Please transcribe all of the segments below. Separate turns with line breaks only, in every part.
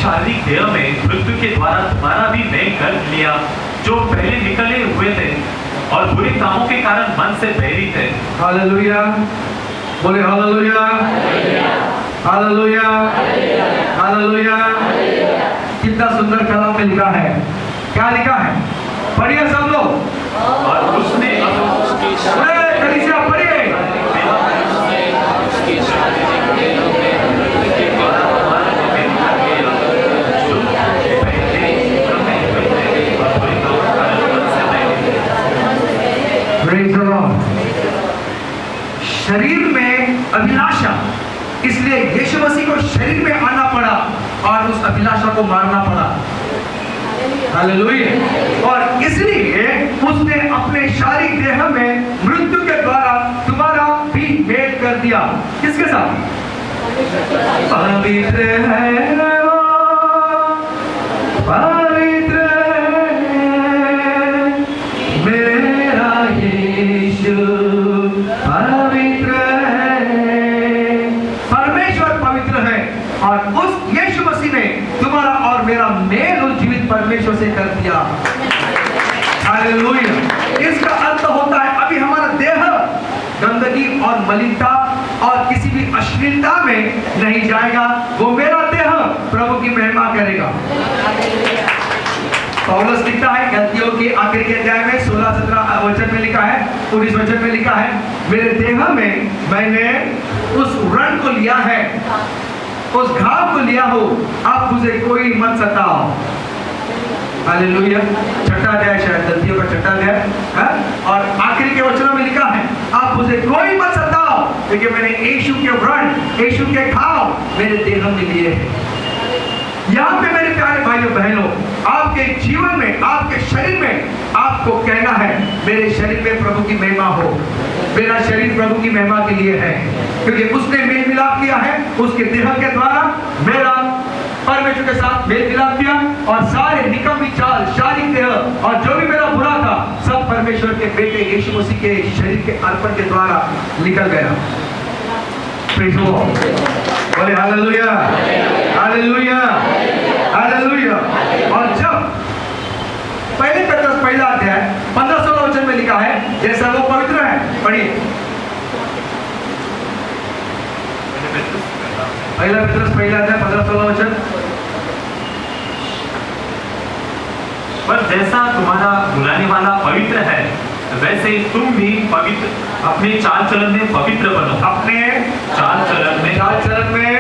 शारीरिक देह में मृत्यु के द्वारा तुम्हारा भी मेल कर लिया, जो पहले निकले हुए थे और बुरे कामों के कारण मन से बैरी थे।
हालेलुया, बोले हालेलुया, हालेलुया, हालेलुया। कितना सुंदर कलाम में लिखा है, क्या लिखा है? पढ़िए सब लोग।
और उसने
कलीसिया पढ़िए। Praise the Lord। शरीर में अभिलाषा, इसलिए यीशु मसीह को शरीर में आना पड़ा और उस अभिलाषा को मारना पड़ा। हालेलुया। और इसलिए उसने अपने शारीरिक देह में मृत्यु के द्वारा तुम्हारा भी मेल कर दिया। किसके साथ? पवित्र है वो, पवित्र है मेरा यीशु, पवित्र है। परमेश्वर पवित्र है और उस यीशु मसीह ने तुम्हारा और मेरा मेल उस जीवित परमेश्वर से कर दिया। हालेलुया। इसका अर्थ होता है अभी हमारा देह गंदगी और मलिनता और किसी भी अश्लीलता में नहीं जाएगा। वो मेरा देह प्रभु की महिमा करेगा। पौलुस लिखता है गलतियों के आखिर के अध्याय में 16-17 वचन में लिखा है, 19 वचन में लिखा है, मेरे देह में मैंने उस रण को लिया है, उस घाव को लिया हो, अब मुझे कोई मत सताओ। हालेलुया। छठा अध्याय, शायद गलतियों का छठा अध्याय, और आखिरी के वचनों में लिखा है, आप मुझे कोई मत सताओ, क्योंकि मैंने यीशु के रण, यीशु के घाव मेरे देह में लिए हैं। यहाँ पे मेरे प्यारे भाइयों बहनों, आपके जीवन में, आपके शरीर में आपको कहना है, मेरे शरीर में प्रभु की महिमा हो। मेरा शरीर प्रभु की महिमा के लिए है, क्योंकि उसने मेल मिलाप किया है उसके देह के द्वारा। मेरा परमेश्वर के साथ मेल मिलाप किया और सारे निकम्मी चाल, शारीरिक देह और जो भी मेरा बुरा था, सब परमेश्वर के बेटे यीशु मसीह के शरीर के अर्पण के द्वारा निकल गया। Praise the Lord. बोले हालेलुया, हालेलुया, हालेलुया। और जब पहले पत्रस पहला अध्याय 15-16 वचन में लिखा है, जैसा वो पवित्र है, पढ़िए। पहला पत्रस पहला अध्याय 15-16 वचन।
पर जैसा तुम्हारा बुलाने वाला पवित्र है, वैसे तुम भी पवित्र, अपने चाल चलन में पवित्र बनो।
अपने
चाल चलन में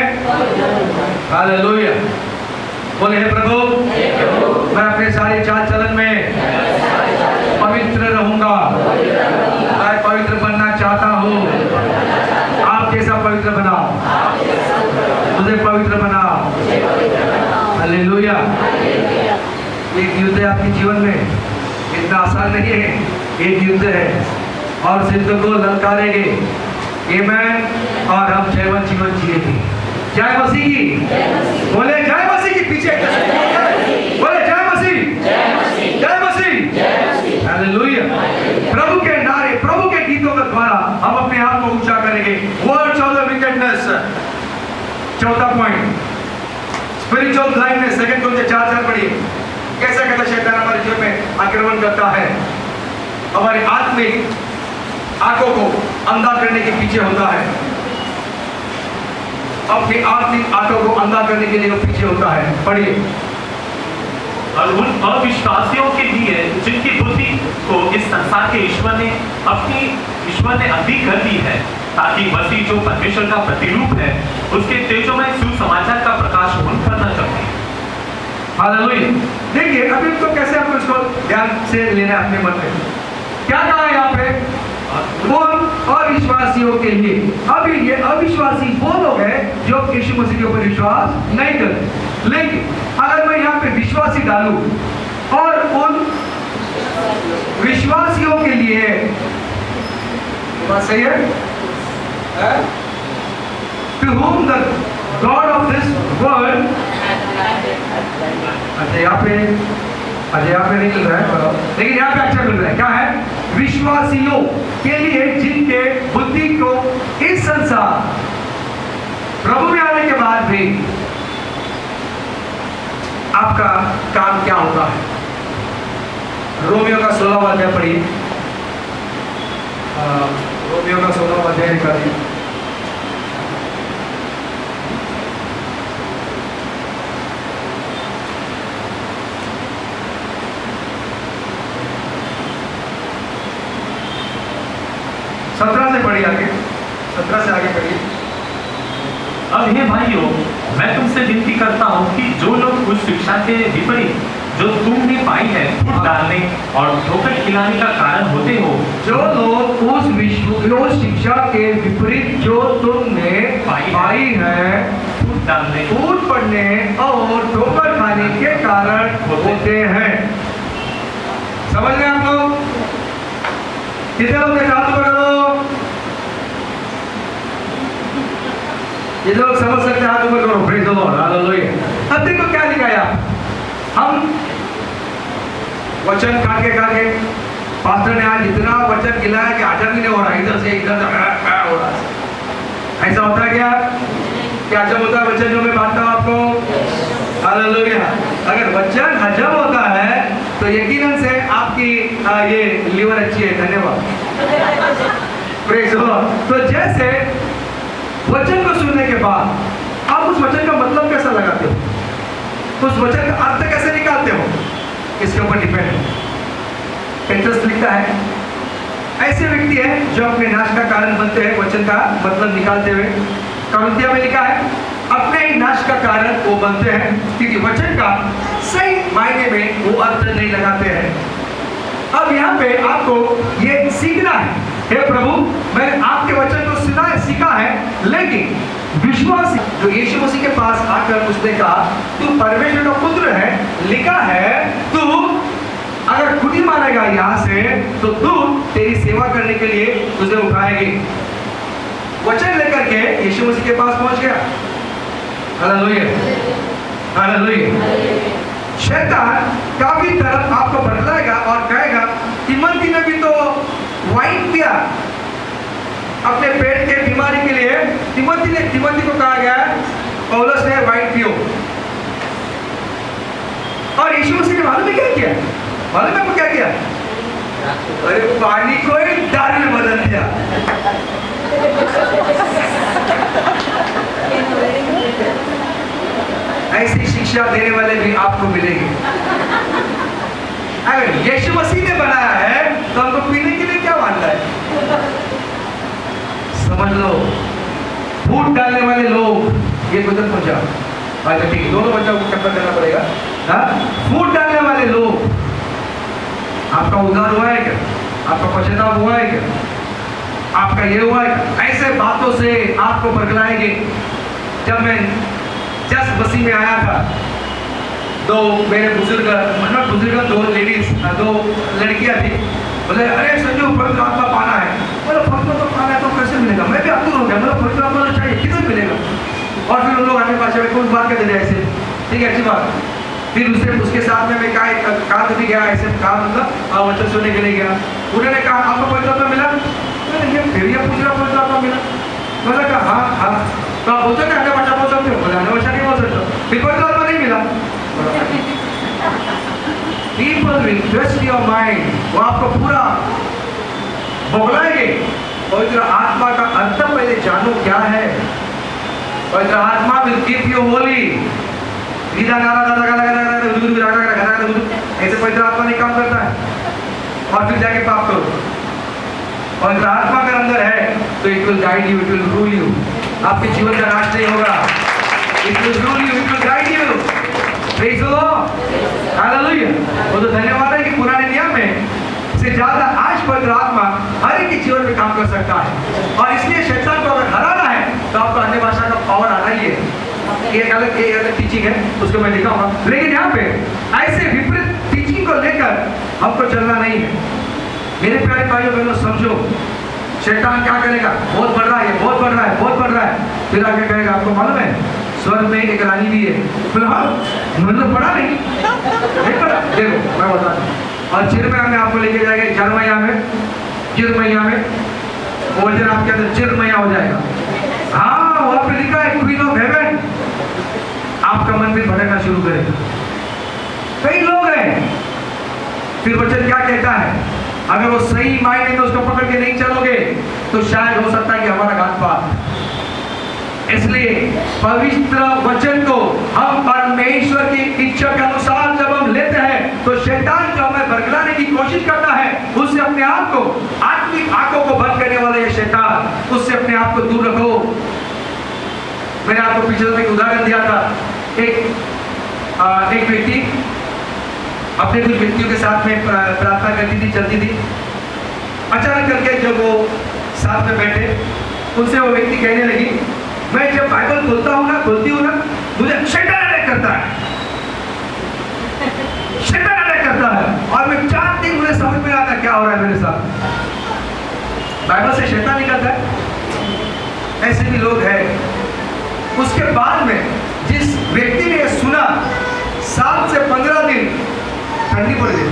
हालेलुया। बोले हे प्रभु, मैं अपने सारे चाल चलन में पवित्र रहूंगा। मैं पवित्र बनना चाहता हूँ। आप कैसा पवित्र बनाओ, मुझे पवित्र बनाओ। हालेलुया। एक युद्ध है आपके जीवन में, इतना आसान नहीं है। एक युद्ध है और सिद्ध को ललकारेंगे, आमेन, और हम जयवंत जीवन जिएंगे। जय मसीह की, बोले जय मसीह की। पीछे बोले जय मसीह, जय मसीह। हालेलुया। प्रभु के नारे, प्रभु के गीतों के द्वारा हम अपने आप को ऊंचा करेंगे। वर्ड्स ऑफ द विकेडनेस, चौथा पॉइंट, स्पिरिचुअल ब्लाइंडनेस। 2 Corinthians 4:4 पढ़िए। कैसा कहता शैतान हमारे जीवन में आक्रमण करता है, हमारी आत्मिक आंखों को अंधा करने के पीछे होता है। अपनी आत्मिक आंखों को अंधा करने के लिए वो पीछे होता है। पढ़िए।
और उन अविश्वासियों के लिए जिनकी बुद्धि को इस संसार के ईश्वर ने अंधी कर दी है, ताकि मसीह जो परमेश्वर का प्रतिरूप है, उसके तेजोमय सुसमाचार का प्रकाश उन पर न चमके।
हालेलुया। देखिए अभी तो कैसे आपको इसको ध्यान से लेना है अपने मन में। क्या कहा है यहाँ पे? उन अविश्वासियों के लिए। अभी ये अविश्वासी वो लोग हैं जो यीशु मसीह के ऊपर विश्वास नहीं करते। लेकिन अगर मैं यहाँ पे विश्वासी डालूं और उन विश्वासियों के लिए, बात सही है? To whom the God of this world, अच्छा यहाँ पे नहीं मिल रहा है, लेकिन यहाँ पे अच्छा मिल रहा है। क्या है? विश्वासियों के लिए जिनके बुद्धि को इस संसार प्रभु में आने के बाद भी आपका काम क्या होता है। रोमियो का 16वां अध्याय पढ़िए। रोमियो का 16वां अध्याय निकालिए। सत्रह से पढ़िए आगे, 17 से आगे पढ़िए।
अब हे भाइयों, मैं तुमसे विनती करता हूँ कि जो लोग उस शिक्षा के विपरीत जो तुमने पाई है फूट डालने और ठोकर खिलाने का कारण होते हो,
जो लोग उस शिक्षा के विपरीत जो तुमने पाई है
फूट डालने,
फूट पड़ने और ठोकर खाने के कारण होते हैं। समझ गए आप लोग? कितने लोग के हाथ ऊपर करो। ये लोग समझ सकते हैं, हाथ ऊपर करो। Praise the Lord, hallelujah. अब देखो क्या लिखा है। हम वचन खा के पास्टर ने आज इतना वचन खिलाया कि हजम ही नहीं हो रहा, इधर से इधर हो रहा है। ऐसा होता है क्या हजम होता है वचन जो मैं बांटता हूँ आपको? हालेलुया। अगर वचन हजम होता है तो यकीनन से आपकी ये लीवर अच्छी है। धन्यवाद। Praise the Lord. तो जैसे वचन को सुनने के बाद आप उस वचन का मतलब कैसा लगाते हो, उस वचन का अर्थ कैसे निकालते हो, इसके ऊपर डिपेंड है। पेट्रस लिखता है ऐसे व्यक्ति है जो अपने नाश का कारण बनते हैं वचन का मतलब निकालते हुए। कौरिन्थिया में लिखा है अपने ही नाश का कारण वो बनते हैं क्योंकि वचन का सही मायने में वो अर्थ नहीं लगाते हैं। अब यहाँ पे आपको ये सीखना है, हे प्रभु मैंने आपके वचन को सुना है, सीखा है, लेकिन विश्वास जो यीशु मसीह के पास आकर उसने कहा तू परमेश्वर का पुत्र है, लिखा है तू अगर खुद ही मानेगा यहाँ से तो तू तेरी सेवा करने के लिए तुझे उठाएगी। वचन लेकर के यीशु मसीह के पास पहुंच गया। Hallelujah, hallelujah. शैतान काफी तरफ आपको बदलाएगा और कहेगा तिमोथी ने भी तो वाइन पिया अपने पेट के बीमारी के लिए। तिमोथी को कहा गया पौलुस ने वाइन पियो, और यीशु मसीह ने मालूम है क्या किया? मालूम है क्या किया? अरे पानी को ही दारू में बदल दिया। ऐसी शिक्षा देने वाले भी आपको मिलेंगे। अगर यीशु मसीह ने बनाया है तो हमको पीने के लिए क्या मानना है? समझ लो, फूट डालने वाले लोग ये कुदरत पहुंचा। अच्छा ठीक है, दोनों बच्चों को कंपेयर करना पड़ेगा। हाँ, फूट डालने वाले लोग आपका उद्धार हुआ है क्या? आपका पश्चाताप हुआ है क्या? आपका ये हुआ है? ऐसे बातों से आपको बरगलाएंगे। जब मैं जस्ट बसी में आया था तो मेरे बुजुर्ग दो लेडीज, दो लड़कियां थी, बोले अरे संजू पवित्र आत्मा पाना है। बोले पवित्र आत्मा पाना है तो कैसे मिलेगा? मैं भी आतुर हो गया, मतलब पवित्र आत्मा तो चाहिए, किधर मिलेगा? और फिर उन लोग आने पास में कुछ बात कहते थे ऐसे, ठीक है अच्छी बात। फिर उसके साथ में मैं कहा भी गया, ऐसे कहा मतलब वचन सुनने के लिए गया। उन्होंने कहा आपको पवित्र आत्मा मिला? फिर ये पूछ रहा पवित्र आत्मा मिला? मैंने कहा हाँ। तो आप बोलते अन्य भाषा बोल सकते हो? बोले अन्य भाषा नहीं बोल सकते। फिर पवित्र आत्मा नहीं मिला। People will twist your mind, वो आपको पूरा बगलाएंगे। पवित्र आत्मा का अर्थ पहले जानो क्या है। पवित्र आत्मा will keep you holy। ऐसे पवित्र आत्मा नहीं काम करता है और फिर जाके पाप करो। पवित्र आत्मा अगर अंदर है तो it will guide you, it will rule you. आपके जीवन का नाश नहीं होगा। It will rule you, it will guide you. Praise the Lord, hallelujah. वो तो धन्यवाद है कि पुराने नियम में से ज्यादा आज पवित्र आत्मा हर एक के जीवन में काम कर सकता है। और इसलिए शैतान को अगर हराना है तो आपको अन्य भाषा का पावर आना ही है। एक अलग टीचिंग है, उसको मैं दिखाऊंगा। लेकिन यहाँ पे ऐसे विपरीत टीचिंग को लेकर हमको चलना नहीं है। मेरे प्यारे भाइयों बहनों समझो, शैतान क्या करेगा? बहुत बढ़ रहा है, बहुत बढ़ रहा है, बहुत बढ़ रहा है। फिर आगे कहेगा आपको मालूम है स्वर्ग में एक रानी भी है। फिलहाल मतलब पढ़ा नहीं पढ़ा, देखो मैं बता दूं। और चिरमया में आपको लेके जाएंगे, चिरमया में वो वचन आपके अंदर चिरमया हो जाएगा। हाँ वहाँ पे लिखा है क्वीन ऑफ हेवन। आपका मन भी भटकना शुरू करेगा। फिर वचन क्या कहता है, अगर वो सही मायने में उसको पकड़ के नहीं चलोगे तो शायद हो सकता है कि हमारा घात-पात। इसलिए पवित्र वचन को हम परमेश्वर की इच्छा के अनुसार जब हम लेते हैं तो शैतान जो हमें बरगलाने की कोशिश करता है, उससे अपने आप को, आत्मिक आंखों को बंद करने वाला ये शैतान, उससे अपने आप को दूर रखो। मैंने आपको पीछे एक उदाहरण दिया था, एक व्यक्ति अपने कुछ व्यक्तियों के साथ में प्रार्थना करती थी, चलती थी। अचानक करके जब वो साथ में बैठे, उनसे वो व्यक्ति कहने लगी, मैं जब बाइबल खोलती हूँ ना, मुझे शैतान अटैक करता है, शैतान अटैक करता है, और मैं 4 दिन मुझे समझ में आता क्या हो रहा है मेरे साथ। बाइबल से शैतान निकलता है। ऐसे भी लोग हैं। उसके बाद में जिस व्यक्ति ने सुना, 7 से 15 दिन ठंडी पड़ गई।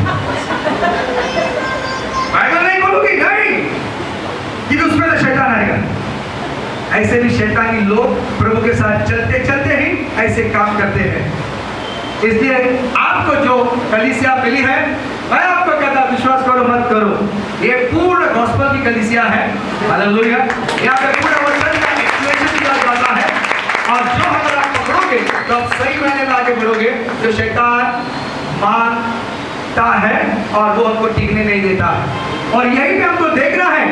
बाइबल नहीं खोलूंगी, नहीं, कि उसमें तो शैतान आएगा। ऐसे भी शैतानी लोग प्रभु के साथ चलते चलते ही ऐसे काम करते हैं। इसलिए आपको जो कलीसिया मिली है, मैं आपको कहता विश्वास करो मत करो, ये पूर्ण गॉस्पेल की कलीसिया है। हालेलुया। यहाँ पे पूरा वचन का एक्सप्लेनेशन दिया जाता है, और जो अगर आप पकड़ोगे तो आप सही मायने में आगे बढ़ोगे। जो शैतान मानता है और वो हमको टिकने नहीं देता है, और यही पे हमको देखना है,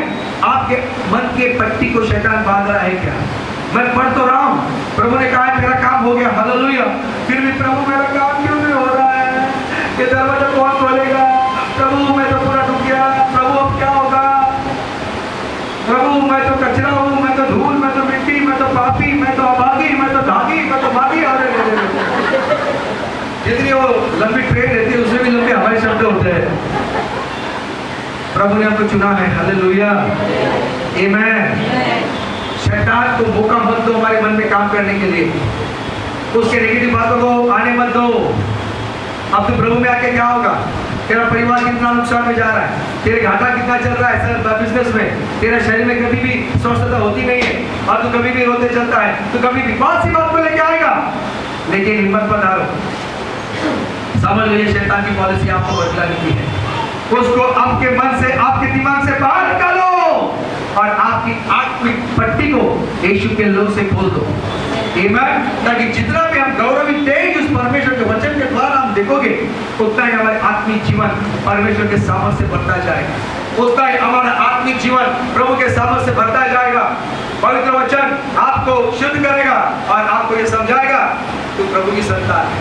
आपके मन के पट्टी को शैतान बांध रहा है क्या। मैं पढ़ तो रहा हूँ, प्रभु ने कहा है मेरा काम हो गया, हालेलुया, फिर भी प्रभु मेरा काम क्यों नहीं हो रहा है, ये दरवाजा कौन खोलेगा, प्रभु मैं तो पूरा डूब गया, प्रभु अब क्या होगा, प्रभु मैं तो कचरा हूँ, मैं तो धूल, मैं तो मिट्टी, मैं तो पापी, मैं तो अभागी, मैं तो धागी, मैं तो भागी। जितनी वो लंबी ट्रेन रहती है उससे भी लंबे हमारे शब्द होते हैं। प्रभु ने हमको चुना है, हालेलुया, आमीन। शैतान को मौका मत दो हमारे मन में काम करने के लिए, उसके नेगेटिव बातों को आने मत दो। अब तो प्रभु में आके क्या होगा, तेरा परिवार कितना नुकसान में जा रहा है, तेरे घाटा कितना चल रहा है सर बिजनेस में, तेरा शरीर में कभी भी स्वस्थता होती नहीं है, और तू कभी भी रोते चलता है, तो कभी भी बहुत सी बात को लेके आएगा। लेकिन हिम्मत मत हारो, समझ लीजिए शैतान की पॉलिसी आपको बदलाने की है। उसको आपके मन से, आपके दिमाग से बाहर निकालो, और आपकी आत्मिक पट्टी को यीशु के लोग से खोल दो, आमीन। ताकि जितना भी हम गौरवित तेज उस परमेश्वर के वचन के द्वारा हम देखोगे, उतना ही हमारे आत्मिक जीवन परमेश्वर के सामर्थ्य से बढ़ता जाएगा, उतना ही हमारा आत्मिक जीवन प्रभु के सामर्थ्य से बढ़ता जाएगा। पवित्र वचन आपको शुद्ध करेगा और आपको ये समझाएगा तू प्रभु की संतान है।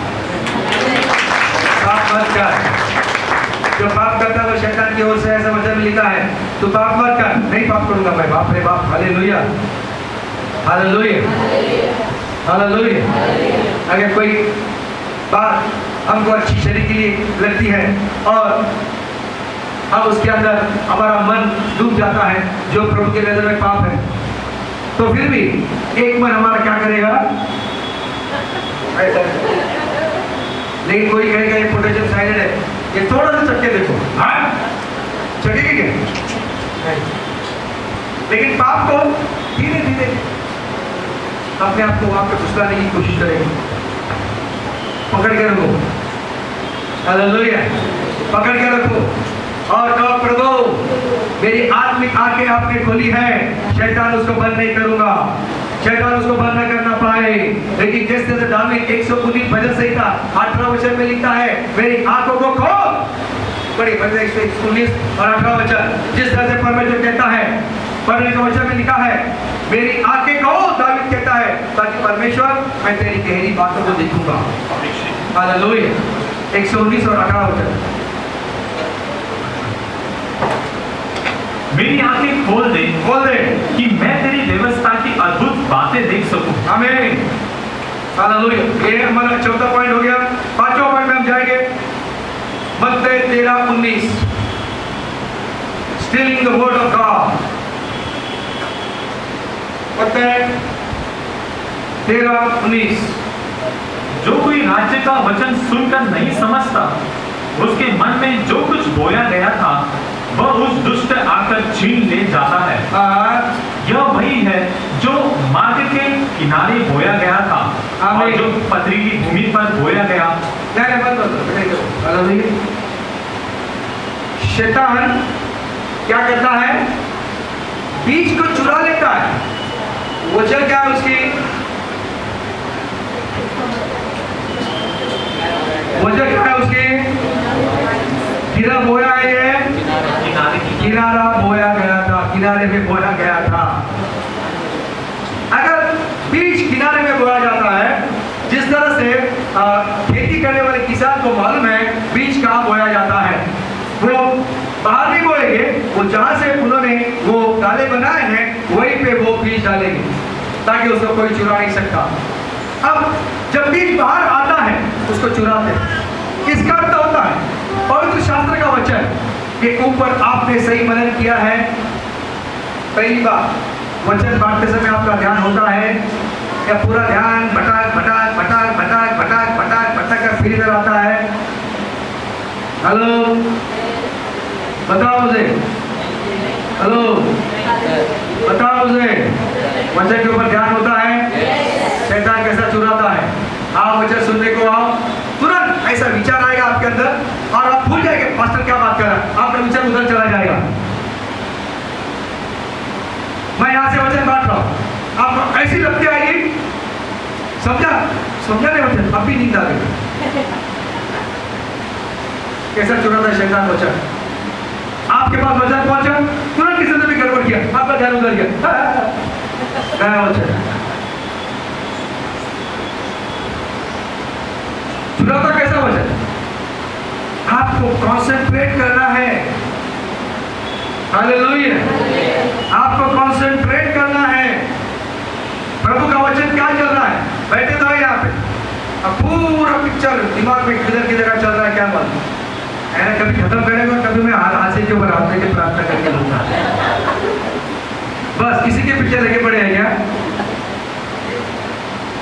पाप मत कर, जो पाप करता है वो शैतान की ओर से, ऐसा वचन में लिखा है, तू पाप मत कर। नहीं पाप करूंगा मैं, बाप रे बाप, हालेलुया, हालेलुया, हालेलुया। अगर कोई बात हमको अच्छी शरीर के लिए लगती है और अब उसके अंदर हमारा मन डूब जाता है, जो प्रभु के नजर में पाप है, तो फिर भी एक मन हमारा क्या करेगा, ऐसा। लेकिन कोई कहेगा ये पोटेशियम साइलेंट है, ये थोड़ा सा चक्के देखो, हाँ चकेगी क्या, लेकिन पाप को धीरे धीरे अपने आप को वहां पे घुसलाने की कोशिश करेगी। पकड़ के रखो, हालेलुया, पकड़ के रखो और कहो प्रभु मेरी आत्मिक आंखें आपने खोली है, शैतान उसको बंद नहीं करूंगा, शैतान उसको बंद न करना पाए। लेकिन जिस तरह से दाऊद 119 भजन संहिता 18 वचन में लिखता है, मेरी आंखों को खोल, बड़ी भजन 119 और 18 वचन, जिस तरह से परमेश्वर कहता है, परमेश्वर के वचन में लिखा है, मेरी आंखें खोल, दाऊद कहता है, ताकि परमेश्वर मैं तेरी गहरी बातों को देखूंगा। हालेलुया। 119 और 18 वचन,
मेरी आंखें खोल दे कि मैं तेरी व्यवस्था की अद्भुत बातें देख सकूं।
आमीन, हालेलुया। ये हमारा चौथा पॉइंट हो गया। पांचवा पॉइंट में हम जाएंगे, मत्ती 13:19, stealing the word of God. मत्ती 13:19,
जो कोई राज्य का वचन सुनकर नहीं समझता, उसके मन में जो कुछ बोया गया था वह उस दुष्ट आकर छीन ले जाता है। यह वही है जो मार्ग के किनारे बोया गया था और जो पथरीली भूमि पर बोया गया।
शैतान क्या करता है? बीज को चुरा लेता है। वजह क्या है उसकी? वजह क्या है उसकी? गिरा बोया है ये, किनारा बोया गया था, किनारे में बोया गया था। अगर बीज किनारे में बोया जाता है, जिस तरह से खेती करने वाले किसान को मालूम है बीज कहाँ बोया जाता है, वो बाहर नहीं बोएंगे, वो जहां से उन्होंने वो डाले बनाए हैं वहीं पे वो बीज डालेंगे ताकि उसको कोई चुरा नहीं सकता। अब जब बीज बाहर आता है उसको चुराते हैं। इसका अर्थ होता है पवित्र शास्त्र का वचन के ऊपर आपने सही मनन किया है। पहली बार वचन बांटते समय आपका ध्यान होता है या पूरा ध्यान भटक भटक भटक भटक भटक भटक भटक कर फिर इधर आता है? हेलो, बताओ मुझे। हेलो, बताओ मुझे। वचन के ऊपर ध्यान होता है। शैतान कैसा चुराता है? आप वचन सुनने को आओ, तुरंत ऐसा विचार आएगा आपके अंदर और आप भूल जाएंगे पास्टर क्या बात कर रहा है, आपका विचार उधर चला जाएगा। मैं यहां से वचन बांट रहा हूं, आप ऐसी लगती आएगी, समझा? समझा नहीं वचन? अब भी नींद आ गई। कैसा चुराता है शैतान वचन? आपके पास वचन पहुंचा, तुरंत किसी ने भी गड़बड़ किया, आपका ध्यान उधर गया। नया वचन चुराता कैसा वचन? आपको कॉन्सेंट्रेट करना है। हालेलुया, आपको कॉन्सेंट्रेट करना है। प्रभु का वचन क्या चल रहा है? बैठे तो है यहाँ पे, अब पूरा पिक्चर दिमाग में किधर किधर चल रहा है क्या मालूम है ना? कभी खत्म करेगा, कभी मैं हाथ के ऊपर हाथ लेके प्रार्थना करके लूंगा। बस किसी के पीछे लगे पड़े हैं क्या?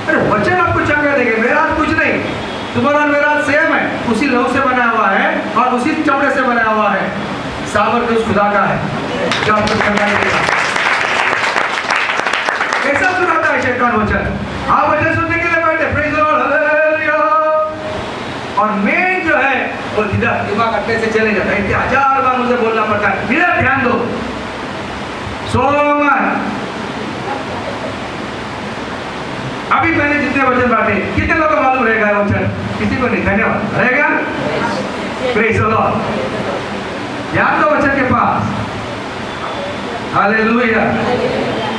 अरे वचन आपको चंगा देंगे, मेरा हाथ कुछ नहीं, तुम्हारा और मेरा सेम है, उसी लहू से बना हुआ है और उसी चमड़े से बना हुआ है। सामर्थ्य उस खुदा का है जो आपको चंगा देगा। कैसा सुनाता है शैतान वचन? आप वचन सुनने के लिए बैठे, प्रेज़ द लॉर्ड, हालेलुया, और मेन जो है वो दिमाग अट्टे से चले जाता है। इतने हजार बार मुझे बोलना पड़ता है, इधर ध्यान दो, सोमन। अभी मैंने जितने वचन बांटे, कितने लोगों को मालूम रहेगा वचन? किसी को नहीं। धन्यवाद। रहेगा? Praise the lord. ध्यान दो वचन के पास। Hallelujah,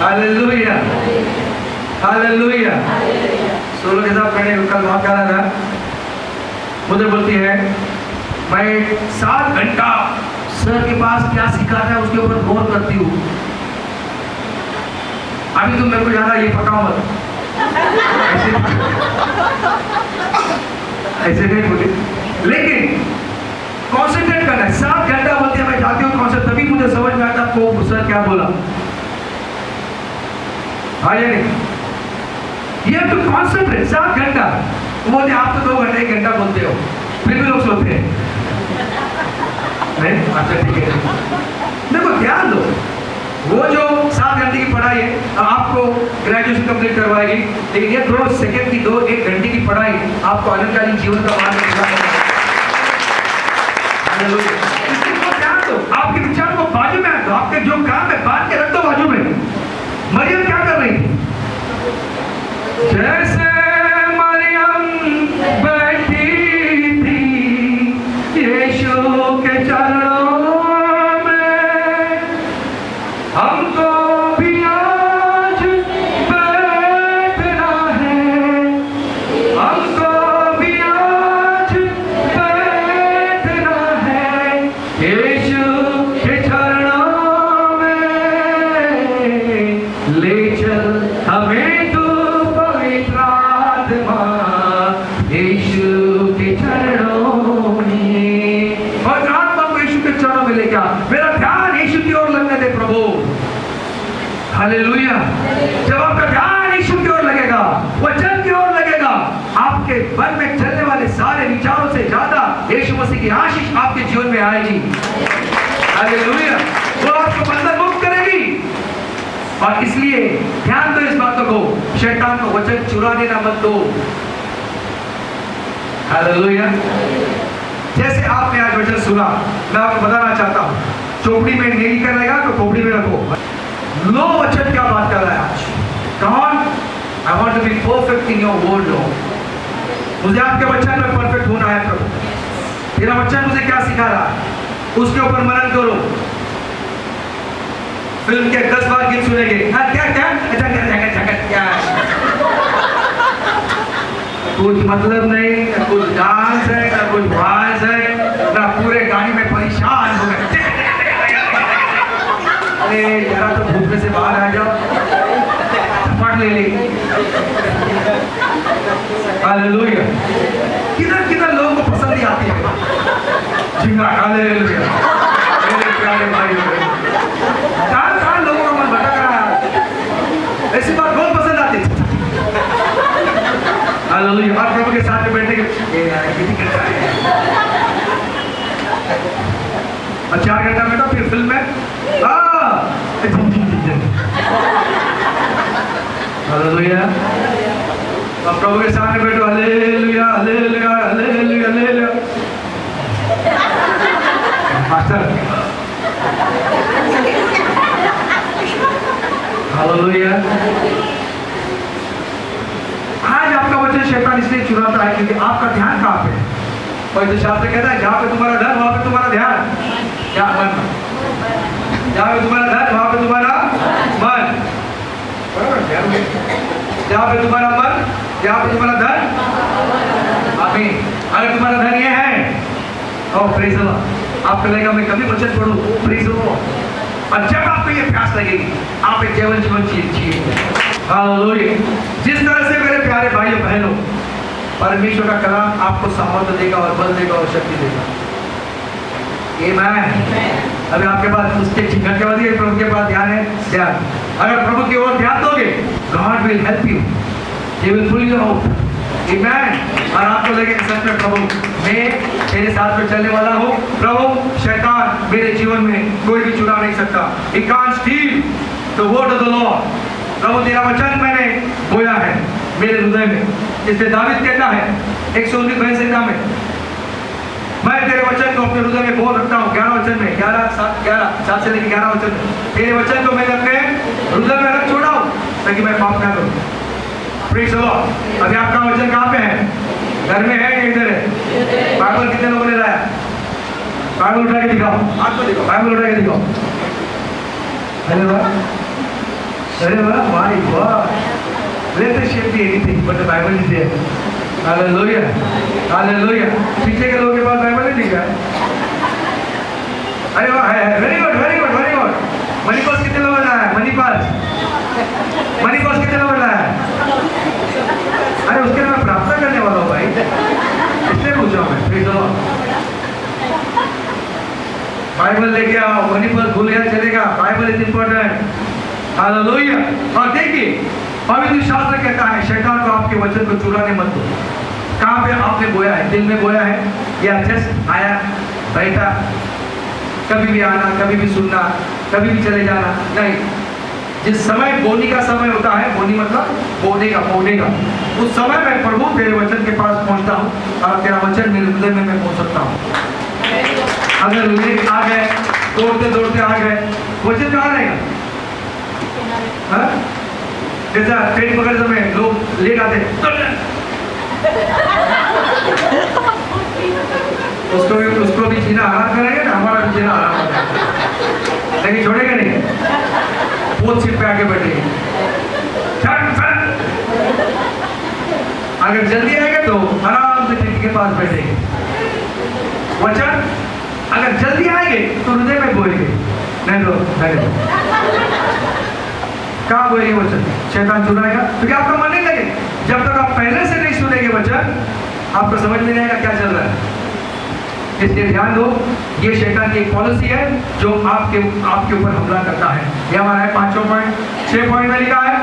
hallelujah, hallelujah. सोलो के साथ मैंने कल वहां कहा था, मुझे बोलती है मैं 7 घंटा सर के पास क्या सिखाता है उसके ऊपर गौर करती हूँ। अभी तुम मेरे को ज्यादा ये पकाओ मत, ऐसे नहीं बोली, लेकिन कॉन्सेंट्रेट करना है। 7 घंटा बोलती है, मैं जाती हूँ कॉन्सेंट्रेट, तभी मुझे समझ में आता को सर क्या बोला। हाँ या नहीं? ये तो कॉन्सेंट्रेट 7 घंटा। बोलते आप तो 2 घंटे 1 घंटा बोलते हो, फिर भी लोग सोते हैं। नहीं? अच्छा ठीक है। देखो ध्यान दो, वो जो 7 घंटे की पढ़ाई है आपको ग्रेजुएशन कंप्लीट करवाएगी, लेकिन ये 2 सेकंड की 1 घंटे की पढ़ाई आपको अनंतकालीन जीवन का मार्ग दिखाएगी। ध्यान दो, आपके विचार को बाजू में रख दो, आपके जो काम है बांध के रख दो बाजू में। मरियम क्या कर रही थी? जैसे मरियम बैठी थी यीशु के चरणों में, हमको भी आज बैठना है, हमको भी आज बैठना है यीशु के चरणों में। ले चल हमें तू पवित्र आत्मा यीशु के चरणों में। और आत्मा को यीशु के चरणों में लेकर मेरा ध्यान यीशु की ओर लगने दे प्रभु। हालेलुया। जब आपका ध्यान यीशु की ओर लगेगा, वचन की ओर लगेगा, आपके मन में चलने वाले सारे विचारों से ज्यादा यीशु मसीह की आशीष आपके जीवन में आएगी। हालेलुया। वो आपको बंधन मुक्त करेगी। और इसलिए ध्यान दो इस बातों को, शैतान को वचन चुरा देना मत दो। हालेलुया। जैसे आपने आज वचन सुना, मैं आपको बताना चाहता हूँ, चोपड़ी में नहीं करेगा तो खोपड़ी में रखो। लो वचन क्या बात कर रहा है आज? कौन? I want to be perfect in your word लो। मुझे आपके वचन में परफेक्ट होना है प्रभु। तेरा वचन मुझे क्या सिखा रहा है, उसके ऊपर मनन करो। फिल्म के 10 बार गीत सुनेंगे, हाँ क्या क्या क्या कुछ मतलब नहीं, ना कुछ डांस है, ना कुछ वाज है, ना पूरे गाड़ी में परेशान हो गए। अरे जरा तो धूप में से बाहर आ जाओ, पढ़ ले ली। हालेलुया। किधर किधर लोगों को पसंद ही आती है झिंगा। हालेलुया। मेरे प्यारे भाई, कहाँ लोगों का मन भटक रहा है, ऐसी बात बहुत पसंद आती है। हालेलुया। और प्रभु के साथ में बैठने के और 4 घंटा में तो फिर फिल्म में हालेलुया। अब प्रभु के सामने बैठो, hallelujah hallelujah hallelujah hallelujah. Master hallelujah. आज आपका वचन शैतान इसलिए चुराता है क्योंकि आपका ध्यान कहाँ पे है? और तो शास्त्र कहता है जहाँ पे तुम्हारा धन वहां पे तुम्हारा ध्यान, क्या मन? जहाँ पे तुम्हारा धन वहां पे तुम्हारा मन, जहाँ पे तुम्हारा मन, जहाँ पे तुम्हारा धन। आमीन। अगर तुम्हारा धन ये है, ओ प्रेज़ द लॉर्ड, आपको लगेगा मैं कभी वचन पढ़ूं, प्रेज़ द लॉर्ड। और जब आपको ये प्यास लगेगी, आप एक केवल जीवन जिएंगे। हालेलुया। जिस तरह से मेरे प्यारे भाइयों बहनों, परमेश्वर का कलाम आपको सामर्थ्य देगा और बल देगा और शक्ति देगा। आमीन। अभी आपके पास उसके चिकन के बाद ये प्रभु के पास ध्यान है, ध्यान। अगर प्रभु की ओर ध्यान दोगे, God will help you, he will pull you out. आमीन। और आपको लगेगा सच में प्रभु मैं तेरे साथ में चलने वाला हूँ। प्रभु शैतान मेरे जीवन में कोई भी चुरा नहीं सकता। He can't steal the word of the Lord। प्रभु तेरा वचन मैंने बोया है मेरे हृदय में। इसलिए दावीद कहता है 119 में, मैं तेरे वचन को अपने हृदय में बोल रखता हूँ। 11 वचन में, 7 से लेकर 11 वचन में, तेरे वचन को मैंने अपने हृदय में रख छोड़ा हूँ ताकि मैं पाप ना करूँ। Praise the Lord. अभी आपका वचन कहाँ पे है? घर में है या इधर है? बाइबल कितने लोगों ने लाया? बाइबल उठा के दिखाओ, आपको दिखाओ, बाइबल उठा के दिखाओ। अरे वाह, अरे वाह, my God. Let us shape be anything but the Bible is there. Hallelujah hallelujah. पीछे के लोगों के पास बाइबल नहीं दिखा है? अरे वाह, है। Very good very good very good. Money purse कितने लोगों ने लाया? मनी पर्स कितने लोगों ने लाया? अरे उसके लिए मैं प्रार्थना करने वाला हूँ भाई, इसलिए पूछा मैं। प्लीज लो, बाइबल लेके आओ। मनी पर्स भूल गया चलेगा, बाइबल इज इंपॉर्टेंट। हालेलुया। और देखिए पवित्र शास्त्र कहता है शैतान को आपके वचन को चुराने मत दो। कहाँ पे आपने बोया है? दिल में बोया है या जस्ट आया बैठा, कभी भी आना, कभी भी सुनना, कभी भी चले जाना? नहीं। जिस समय बोनी का समय होता है, बोनी मतलब बोने का, उस समय मैं प्रभु तेरे वचन के पास पहुंचता हूँ और तेरा वचन मेरे हृदय में मैं पहुंच सकता हूँ। अगर लेट आ गए, दौड़ते दौड़ते आ गए, वचन कहाँ रहेगा? जैसा ट्रेन पकड़ते समय लोग लेट आते उसको भी जीना आराम करेंगे ना, हमारा भी जीना आराम करेंगे, लेकिन छोड़ेगा नहीं, बहुत सीट पे आके बैठेंगे। अगर जल्दी आएगा तो आराम से खिड़की के पास बैठेंगे। वचन अगर जल्दी आएंगे तो हृदय में बोएंगे, नहीं तो कहाँ बोएंगे वचन? शैतान चुराएगा क्योंकि आपका मन नहीं लगे। जब तक आप पहले से नहीं सुनेंगे वचन, आपको समझ में नहीं आएगा क्या चल रहा है। इसलिए ध्यान दो, ये शैतान की एक पॉलिसी है जो आपके ऊपर हमला करता है। ये हमारा है 5 पॉइंट। 6 पॉइंट में लिखा है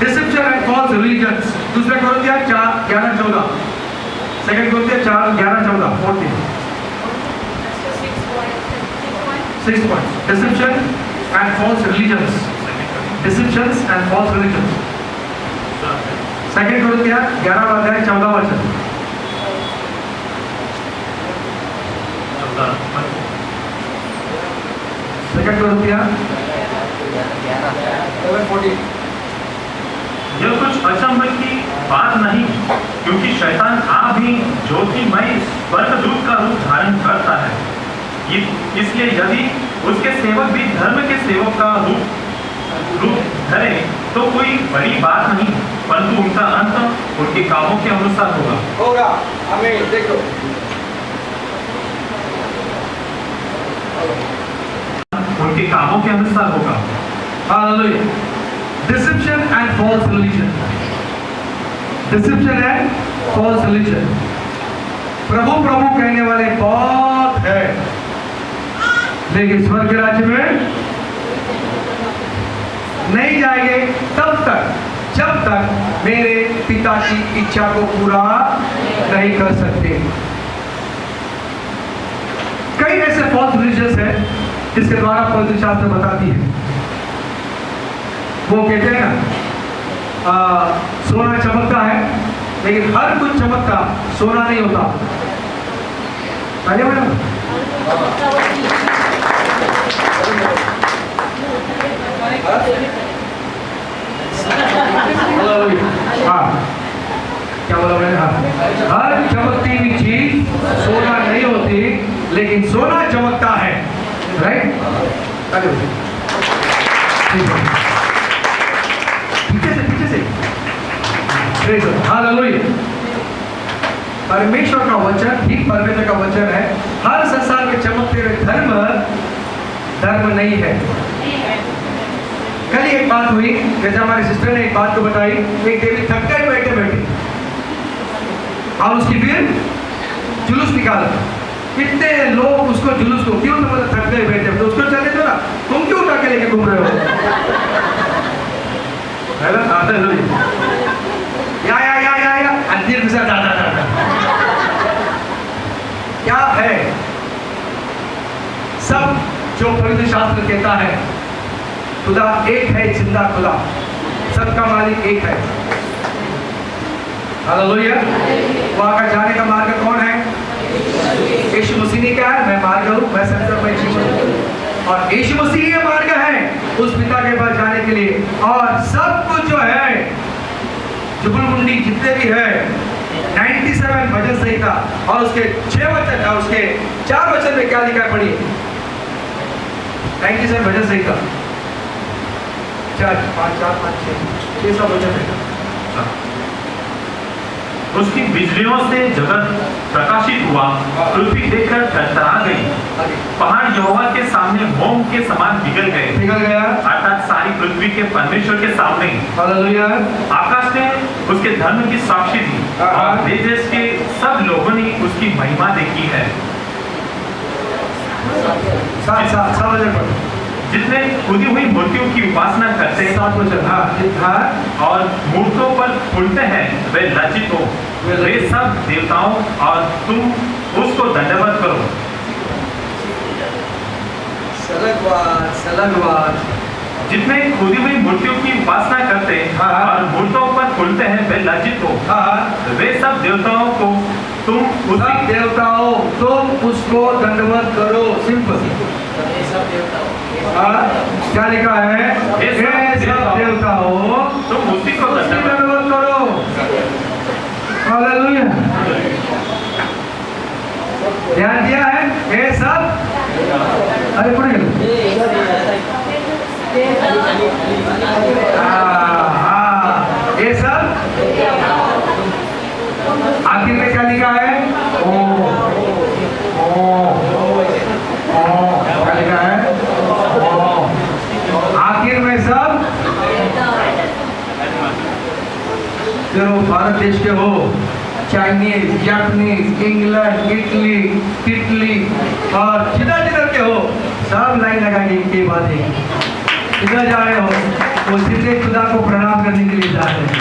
डिसेप्शन एंड फॉल्स रिलीजन्स। दूसरे Corinthian 4:11-14, second Corinthian 4:11-14, 14, 6 point. Deception and false religions, deceptions and false religions. Second Corinthian 11 अध्याय 14 वचन। 2 रुपया
यह कुछ अचंभ की बात नहीं, क्योंकि शैतान आप भी ज्योतिमय स्वर्गदूत का रूप धारण करता है। इसलिए यदि उसके सेवक भी धर्म के सेवक का रूप धरे तो कोई बड़ी बात नहीं, परंतु उनका अंत उनके कामों के अनुसार
होगा। हमें देखो
उनके कामों के अनुसार होगा।
Hallelujah. Deception and false religion, deception and false religion. प्रभु प्रभु कहने वाले बहुत है, लेकिन स्वर्ग राज्य में नहीं जाएंगे तब तक जब तक मेरे पिता की इच्छा को पूरा नहीं कर सकते। कई ऐसे फॉल्स रिलीजन है जिसके द्वारा पवित्र शास्त्र बताती है, वो कहते हैं ना सोना चमकता है, लेकिन हर कुछ चमकता सोना नहीं होता। मैडम हाँ, क्या बोला मैंने? हाँ, हर चमकती हुई चीज सोना नहीं होती, लेकिन सोना चमकता है। राइट? पीछे से हालेलुया। परमेश्वर का वचन ही परमेश्वर का वचन है। हर संसार में चमकते हुए धर्म नहीं है। कल एक बात हुई, जैसे हमारे सिस्टर ने एक बात को बताई, एक देवी थक गए बैठे और उसकी फिर जुलूस निकाला। कितने लोग उसको जुलूस को क्यों, तो मतलब थक गए बैठे, तो उसको चले दो ना, तुम क्यों उठा के लेके घूम रहे हो? या अंधेर के साथ दादा क्या है? सब जो पवित्र शास्त्र कहता है, खुदा एक है, जिंदा खुदा, सबका मालिक एक है। हालेलुया। वहां का जाने का मार्ग कौन है? यीशु मसीह ने कहा है, मैं मार्ग हूं, मैं सत्य हूं, मैं जीवन हूं। और यीशु मसीह ही मार्ग है उस पिता के पास जाने के लिए। और सब कुछ जो है, जुबुल मुंडी जितने भी है, 97 भजन संहिता और उसके 6 वचन और उसके 4 वचन में क्या लिखा है पढ़िए। 97 भजन संहिता 4 5 4 5 6 सब वचन है।
उसकी बिजलियों से जगत प्रकाशित हुआ, पृथ्वी देखकर थरथरा गई, पहाड़ यहोवा के सामने मोम के समान पिघल गया, अर्थात सारी पृथ्वी के परमेश्वर के सामने। हालेलुया। आकाश ने उसके धर्म की साक्षी दी और देश के सब लोगों ने उसकी महिमा देखी है। जितने खुदी हुई मूर्तियों की उपासना करते हैं और मूर्तों पर फूलते हैं, वे लज्जित हो, वे सब देवताओं और तुम उसको दंडवत करो।
सलगवार।
जितने खुदी हुई मूर्तियों की उपासना करते हैं और मूर्तों पर फूलते हैं, वे लज्जित हो, वे सब देवताओं को तुम उसको दंडवत करो। सिंपल। क्या लिखा है? हे सब देवताओं तुम उसी को
दंडवत करो। हालेलुया। ध्यान दिया है? हे सब, अरे पढ़ ये सब आखिर में क्या लिखा है? क्या लिखा है? आखिर में सब, फिर वो भारत देश के हो, चाइनीज, जापानीज, इंग्लैंड, इटली और जिधर के हो, सब लाइन लगाएंगे इनके बाद किधर जा रहे हो? वो सीधे खुदा को प्रणाम करने के लिए जा रहे हैं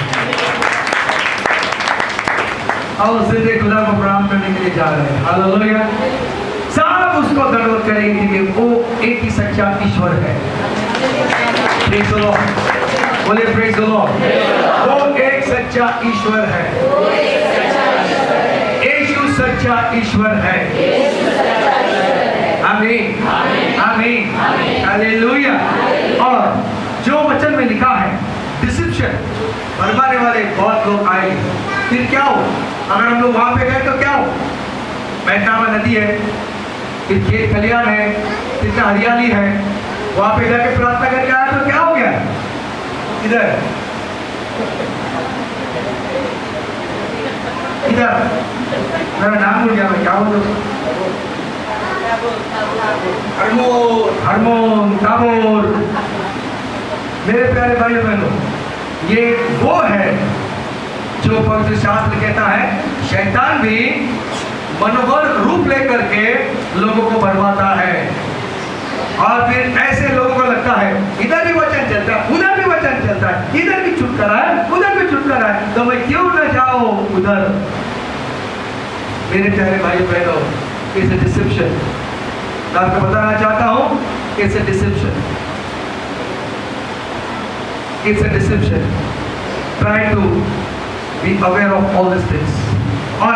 और सीधे खुदा को प्रणाम करने के लिए जा रहे हैं। हालेलुया। सब उसको दंडवत करेंगे क्योंकि वो एक ही सच्चा ईश्वर है। Praise the Lord. बोले प्रेज़ द लॉर्ड। वो एक सच्चा ईश्वर है। यीशु सच्चा ईश्वर है। आमीन आमीन हालेलुया। और जो वचन में लिखा है डिसेप्शन, भरमाने वाले बहुत लोग आए, फिर क्या हो? अगर हम लोग वहां पे गए तो क्या हो? मैदान नदी है, फिर खेत खलियान है, कितना हरियाली है, वहां पे जाके प्रार्थना करके आया तो क्या हो गया? इधर मेरा नाम भूल गया, मैं क्या बोलूं? Hermon Tabor. मेरे प्यारे भाई बहनों, ये वो है जो पवित्र शास्त्र कहता है शैतान भी मनोहर रूप लेकर के लोगों को बरमाता है। और फिर ऐसे लोगों को लगता है इधर भी वचन चलता है, उधर भी वचन चलता है, इधर भी छुटकारा है, उधर भी छुटकारा है, तो मैं क्यों ना जाऊं उधर? मेरे प्यारे भाई बहनों, इट्स अ डिसेप्शन। मैं आपको बताना चाहता हूं, it's a deception, it's a deception. Try to be aware of all this things. और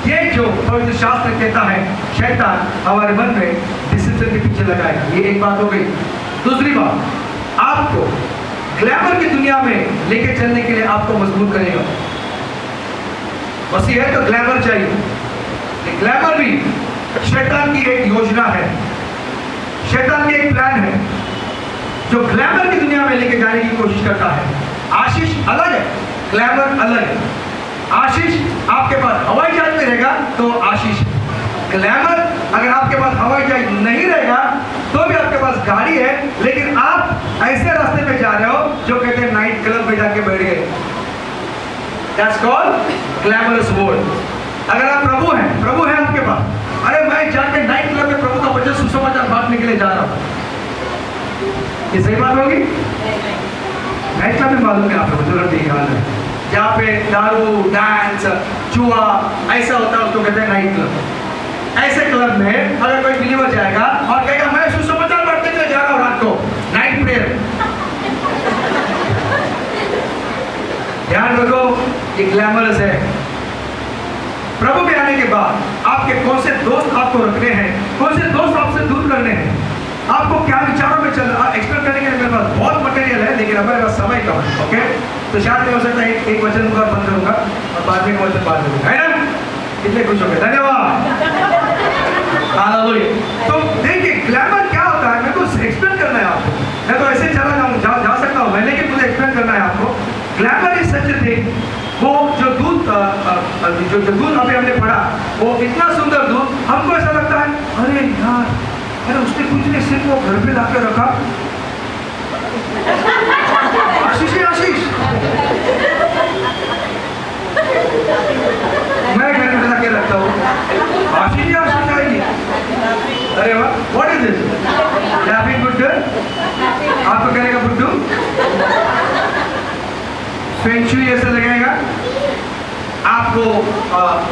ये जो पवित्र शास्त्र कहता है शैतान हमारे मन में डिसिप्लिन के पीछे लगाएगा, ये एक बात हो गई। दूसरी बात, आपको ग्लैमर की दुनिया में लेके चलने के लिए आपको मजबूर करेगा। मसीह है तो ग्लैमर चाहिए। ग्लैमर भी शैतान की एक योजना है, शैतान की एक प्लान है जो ग्लैमर की दुनिया में लेके जाने की कोशिश करता है। आशीष अलग है, ग्लैमर अलग है। आशीष आपके पास हवाई जहाज में रहेगा तो आशीष। ग्लैमर अगर आपके पास हवाई जहाज नहीं रहेगा तो भी आपके पास गाड़ी है, लेकिन आप ऐसे रास्ते पे जा रहे हो जो कहते हैं नाइट क्लब में जाके बैठ गए। That's called glamorous world। अगर आप प्रभु है आपके पास, अरे मैं जाके नाइट क्लब में प्रभु का वचन सुसमाचार बांटने के लिए जा रहा हूँ, ये सही बात होगी? नाइट क्लब में मालूम है आप लोगों को, ठीक है, जहाँ पे दारू, डांस, जुआ ऐसा होता है, उसको कहते हैं नाइट क्लब। ऐसे क्लब में अगर कोई बिलीवर जाएगा और कहेगा मैं सुसमाचार बांटने के लिए जा रहा हूँ रात को, नाइट प्रेयर, ध्यान रखो ये ग्लैमरस है। प्रभु के आने के बाद आपके कौन से दोस्त आपको रखने हैं, कौन से दोस्त आपसे दूर करने हैं, आपको क्या विचारों में चल रहा, एक्सप्लेन करने के लिए मेरे पास बहुत मटेरियल है, लेकिन हमारे पास समय कम है। ओके, तो शायद हो सकता है एक वचन और बंद करूंगा और बाद में वचन बात करूंगा, है ना? कितने खुश हो गए, धन्यवाद। हालेलुया। तो देखिए ग्लैमर क्या होता है, मेरे को एक्सप्लेन करना है आपको। मैं तो ऐसे चला जाऊँ जा सकता हूँ मैं, लेकिन मुझे एक्सप्लेन करना है आपको। Glamour is such a thing, वो जो दूध अभी हमने पढ़ा, वो इतना सुंदर दूध, हमको ऐसा लगता है अरे यार, अरे उसने कुछ नहीं, सिर्फ वो घर पे लाकर रखा। आशीष है आशीष, मैं घर में लाके रखता हूँ, आशीष आएगी। अरे वाह, व्हाट इज दिस? लैफिंग बुड्ढू, आपको करेगा बुड्ढू, फेंगशुई ऐसा लगेगा आपको।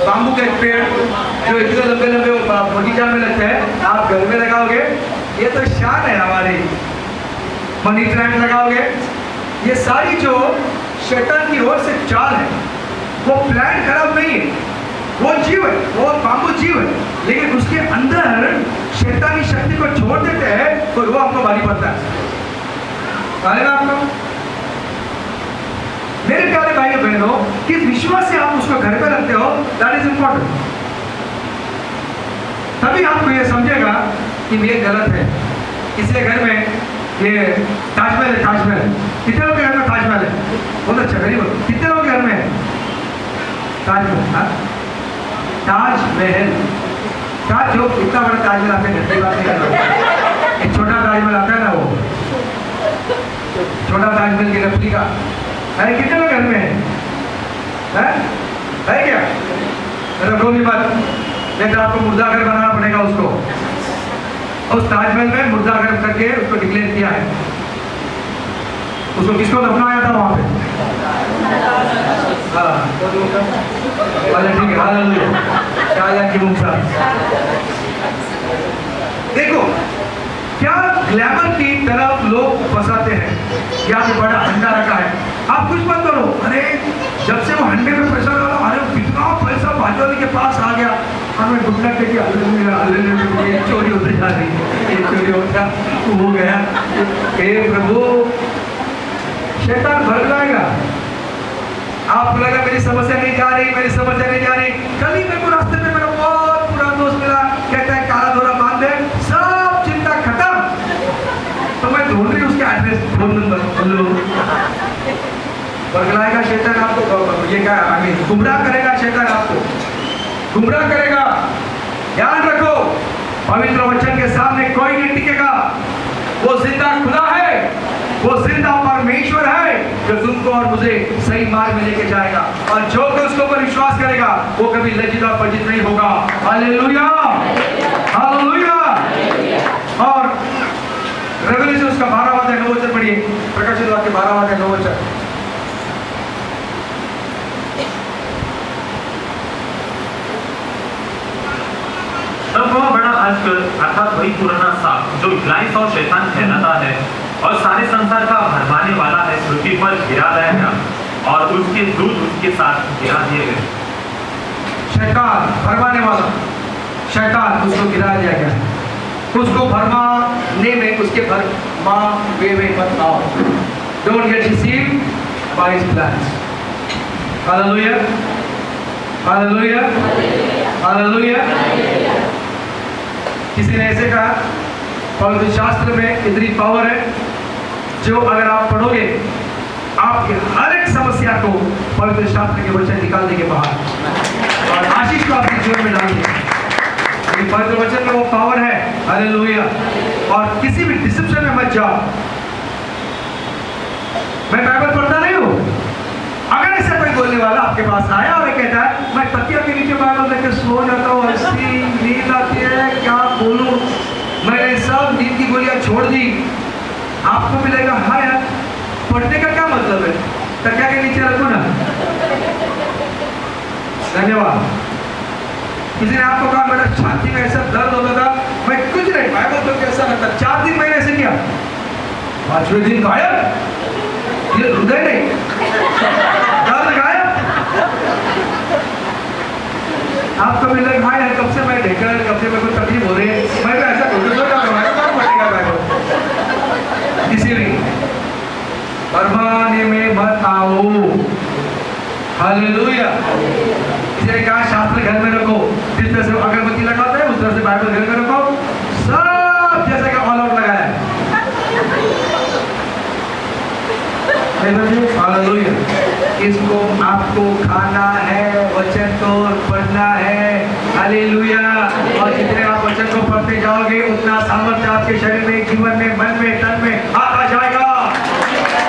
बाम्बू का एक पेड़ जो इतने लंबे लंबे बगीचा में लगता है, आप घर में लगाओगे, ये तो शान है हमारी। मनी प्लांट लगाओगे, ये सारी जो शैतान की ओर से चाल है, वो प्लांट खराब नहीं है, वो जीव है, वो बाम्बू जीव है, लेकिन उसके अंदर शैतानी शक्ति को छोड़ देते हैं तो वो आपको भारी पड़ता है। आपको मेरे प्यारे भाइयों बहनों, किस विश्वास से आप उसको घर पे रखते हो, दैट इज इंपॉर्टेंट। तभी आपको ये समझेगा कि ये गलत है। इसलिए घर में ये ताजमहल है, ताजमहल कितने लोग के घर में ताजमहल है? बहुत अच्छा, वेरी गुड। कितने लोग के घर में है ताजमहल? ताजमहल, ताज जो इतना बड़ा ताजमहल आपके घर की बात नहीं कर रहा, एक छोटा ताजमहल आता है ना, वो छोटा ताजमहल की रेप्लिका। अरे कितने लोग घर में है क्या? रखो भी मत, नहीं तो आपको मुर्दा घर बनाना पड़ेगा उसको। उस ताजमहल में मुर्दा घर करके उसको डिक्लेयर किया है। उसको किसको दफनाया था वहां पे? हाँ, ठीक है, हालेलुया की मुंसा। देखो क्या ग्लैमर की तरफ लोग फंसाते हैं। यहाँ पे बड़ा हंडा रखा है, आप कुछ मत करो, अरे जब से वो हंडे में पैसा डाला, अरे कितना पैसा भाजपा के पास आ गया, हमें घुटना टेके हालेलुया चोरी होते जा रही है, ये चोरी होता हो गया। हे प्रभु, शैतान भर लाएगा। आपको लगा मेरी समस्या नहीं जा रही, मेरी समस्या नहीं जा रही। कल ही मेरे को रास्ते में मेरा बहुत पुराना दोस्त मिला, कहता है काला धोरा बांध दे, सब चिंता खत्म। तो मैं ढूंढ रही उसके एड्रेस, फोन नंबर। बरगलाएगा शैतान आपको, ये क्या आगे गुमराह करेगा शैतान आपको, गुमराह करेगा। ध्यान रखो, पवित्र वचन के सामने कोई नहीं टिकेगा। वो जिंदा खुदा है, वो जिंदा परमेश्वर है जो तुमको और मुझे सही मार्ग में लेके जाएगा। और जो कोई उसके ऊपर विश्वास करेगा वो कभी लज्जित और पराजित नहीं होगा। Hallelujah, hallelujah. और रेवलेशन उसका 12वां अध्याय 9 वचन पढ़िए, प्रकाशित वाक्य 12वां अध्याय 9 वचन।
तब वह बड़ा आजकल अर्थात वही पुराना सांप जो इब्लीस और शैतान कहलाता है और सारे संसार का भरमाने वाला है, पृथ्वी पर गिरा गया है और उसके दूत उसके साथ गिरा दिए गए।
शैतान भरमाने वाला, शैतान उसको गिरा दिया गया। उसको भरमाने में, उसके भरमावे में मत आओ। Don't get deceived by his plans. Hallelujah, hallelujah, hallelujah. किसी ने ऐसे कहा, पवित्र शास्त्र में इतनी पावर है जो अगर आप पढ़ोगे आपके हर एक समस्या को पवित्र शास्त्र के वचन निकाल देंगे बाहर और आशीष को आपके जीवन में डाल देंगे। पवित्र वचन में वो पावर है। हालेलुया। और किसी भी डिसिप्शन में मत जाओ। मैं बाइबल पढ़ता नहीं हूँ, अगर ऐसा कोई बोलने वाला आपके पास आया और कहता है मैं तकिया के नीचे बाइबल लेकर सो जाता हूँ, हंसी नींद आती है, क्या बोलूं, मैंने सब नींद की गोलियां छोड़ दी, आपको भी लगेगा हाँ यार पढ़ने का क्या मतलब है, तकिया के नीचे रखो ना। धन्यवाद। किसी ने आपको कहा मेरा छाती में ऐसा दर्द होता था, मैं कुछ नहीं, बाइबल तो कैसा लगता, 4 दिन मैंने ऐसे किया, 5वें दिन गायब, ये हृदय नहीं, दर्द गायब। आपको भी लग भाई कब से मैं ढेकर, कब से मेरे को तकलीफ हो रही है, मैं तो ऐसा घुटने सोचा पड़ेगा बाइबल। इसीलिए भरमाने में मत आओ। हालेलुया। इसलिए कहा शास्त्र घर में रखो, जिस तरह से अगरबत्ती लगाते हैं उस तरह से बाइबल घर में रखो, सब जैसे कि ऑल आउट लगाया है। हालेलुया। इसको आपको खाना है, वचन को पढ़ना है। हालेलुया। और जितने आप वचन को पढ़ते जाओगे उतना सामर्थ्य आपके शरीर में, जीवन में, मन में, तन में आता जाएगा।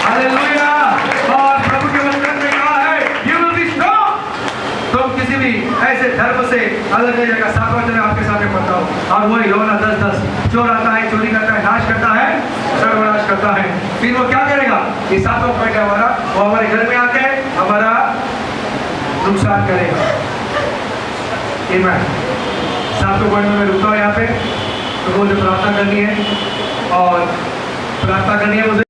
हालेलुया। और प्रभु के वचन में कहा है यू विल बी स्ट्रांग। तुम किसी भी ऐसे धर्म से अलग नहीं जाएगा। 7वां वचन आपके सामने पढ़ता हूँ। और वही यूहन्ना 10:10 चोर आता है, चोरी करता है, नाश करता है, सर्वनाश करता है। फिर वो क्या करेगा? ये 7वां पॉइंट है हमारा, वो हमारे घर में आके हमारा नुकसान करेगा। आमीन। 7वां पॉइंट में मैं रुकता हूँ यहाँ पे। तो मुझे प्रार्थना करनी है और प्रार्थना करनी है मुझे।